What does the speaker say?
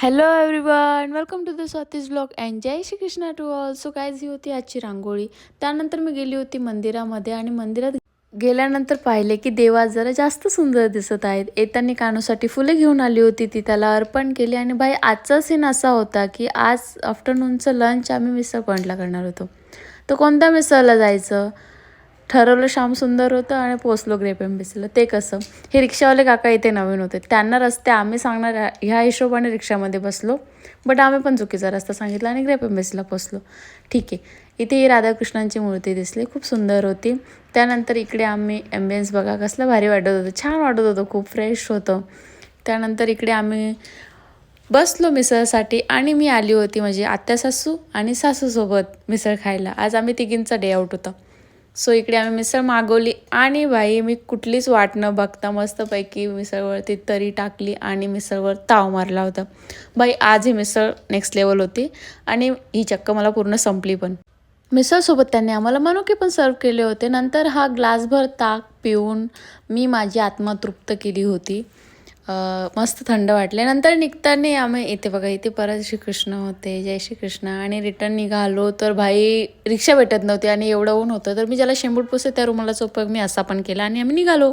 Hello everyone, welcome to the Swati's blog and जय Shri Krishna to all. So guys ही होती आजची रांगोळी. त्यानंतर मी गेली होती मंदिरामध्ये आणि मंदिरात गेल्यानंतर पाहिले की देव आज जरा जास्त सुंदर दिसत आहेत. येताना कानूसाठी फुले घेऊन आली होती, ती त्याला अर्पण केली. आणि बाई आजचा सीन असा होता की आज आफ्टरनूनचं लंच आम्ही मिसळ पॉईंटला करणार होतो. तर कोणत्या मिसळला जायचं ठरवलं. श्याम सुंदर होतं आणि पोचलो ग्रेप एम्बेसीला. ते कसं, हे रिक्षावाले काका इथे नवीन होते, त्यांना रस्ते आम्ही सांगणार ह्या हिशोबाने रिक्षामध्ये बसलो. बट आम्ही पण चुकीचा रस्ता सांगितला आणि ग्रेप एम्बेसीला पोचलो. ठीक आहे. इथे ही राधाकृष्णांची मूर्ती दिसली, खूप सुंदर होती. त्यानंतर इकडे आम्ही ॲम्बियन्स बघा कसलं भारी वाटत होतं, छान वाटत होतं, खूप फ्रेश होतं. त्यानंतर इकडे आम्ही बसलो मिसळसाठी आणि मी आली होती म्हणजे आत्या सासू आणि सासूसोबत मिसळ खायला. आज आम्ही तिघींचा डे आउट होता. सो इकडे आम्ही मिसळ मागवली आणि बाई मी कुठलीच वाट न बघता मस्तपैकी मिसळवरती तरी टाकली आणि मिसळवर ताव मारला होता. बाई आज ही मिसळ नेक्स्ट लेवल होती आणि ही चक्क मला पूर्ण संपली पण. मिसळसोबत त्यांनी आम्हाला मनुके पण सर्व केले होते. नंतर हा ग्लासभर ताक पिऊन मी माझी आत्मा तृप्त केली होती. मस्त थंड वाटले. नंतर निघताना आम्ही इथे बघा, इथे परत श्रीकृष्ण होते, जय श्रीकृष्ण. आणि रिटर्न निघालो तर भाई रिक्षा भेटत नव्हती आणि एवढं ऊन होतं, तर मी ज्याला शेंबूड पुसते त्या रुमालाचा उपयोग मी असा पण केला आणि आम्ही निघालो.